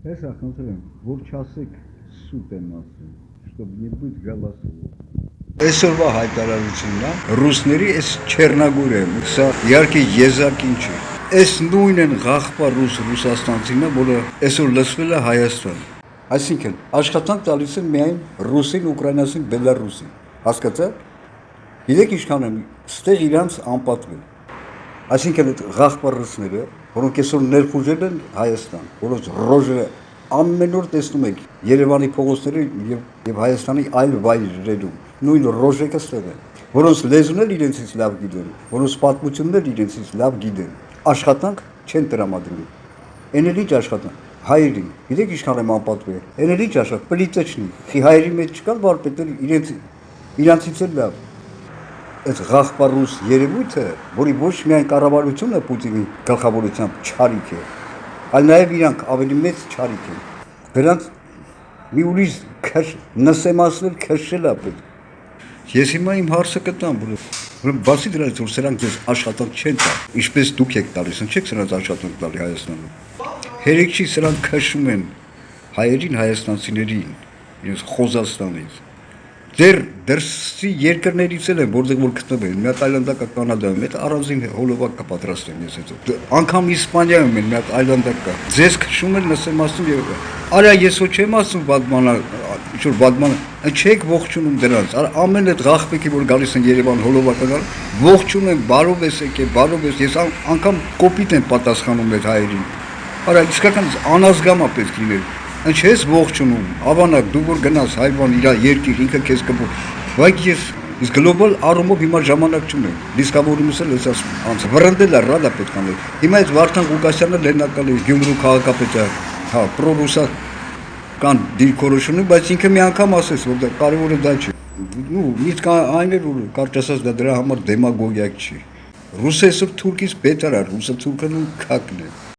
Հեսա խնդրում եմ, որ չասեք սուտ եմ ասում, чтобы не быть голословным։ Այսօրվա հայտարարությունն է ռուսների այս Չեռնագորը, սա իհարկե եզակին չէ։ Այս նույն են ղախպար ռուսաստանցինը, որը այսօր լսվել է Հայաստան։ Այսինքն աշխատանք տալիս են միայն ռուսին, ուկրաինացին, բելարուսին։ Հասկացա՞ք։ Գիտեք ինչքան են ստեղ իրանց անպատվել։ Այսինքն այդ ղախպար ռուսները, որոնք այսօր ներխուժել են Հայաստան, որոնց ռոժը ամեն օր տեսնում եք Երևանի փողոցները եւ Հայաստանի այլ վայրերում, նույն ռոժեկը ստեղ են, որոնց լեզուն էլ իրենցից լավ գիտեն, որոնց պատմությունն էլ իրենցից լավ գիտեն, աշխատանք չեն տրամադրում։ Էն էլ ինչ աշխատանք, հայերին, գիտեք ինչքան եմ անպատվել, էն էլ ինչ աշխատանք, պլիտեչնի, խի հայերի մեջ չկան վարպետներ իրանցից էլ լավ։ Այս ղախպար ռուս երևույթը, որի ոչ միայն կառավարությունը Պուտինի գլխավորությամբ չարիք է, այլ նաև իրանք ավելի մեծ չարիք են։ Դրանց մի ուրիշ նսեմացնել քշել է պետք։ Ես հիմա իմ հարցը կտամ, որ բացի դրանից որ սրանք ձեզ աշխատանք չեն տա, ինչպես դուք եք տալիս, չեք սրանց աշխատանք տալի Հայաստանում։ Հերիք չի սրանք քշում են հայերին, հայաստանցիներին, իրենց Խոզաստանից։ Ձեր դրսի երկրներից էլ են, որտեղ որ գտնվում են, մի հատ այլանդակա Կանադայում, այդ առանձին հոլովակ կպատրաստեն ես հետո։ Անգամ Իսպանիայում են մի հատ այլանդակ կա։ Ձեզ քշում են նսեմացնում եւ արա ես ոչ չեմ ասում բադմանա, ինչ-որ բադմանը, չեք ողջունում դրանց։ Ամեն այդ ղախպեկի որ գալիս են Երևան հոլովակը, ողջունում, բարով ես եկե, բարով ես, ես անգամ կոպիտ եմ պատասխանում այդ հայերին։ Արա իսկական անազգամ է պետք լինել։ Ինչ ես ողջունում, ավանակ դու որ գնաս հայվան իր երկիր ինքը քեզ կփոխ։ Բայց ես գլոբալ առումով հիմա ժամանակ չունեմ։ Դիսկավորումս էլ ես ասում, անց վրընդել է ռադա պետք անել։ Հիմա այդ Վարդան Ղուկասյանը լեննակալ է Գյումրու քաղաքապետը, հա, պրոռուսական դիրքորոշումը, բայց ինքը մի անգամ ասեց, որ դա կարևորը դա չէ։ Ու միտքը այն է, որ կարճ ասած դա դրա համար դեմագոգիա չի։ Ռուսը այսօր թուրքից բետար է, ռուսը թուրքն ու քակն է։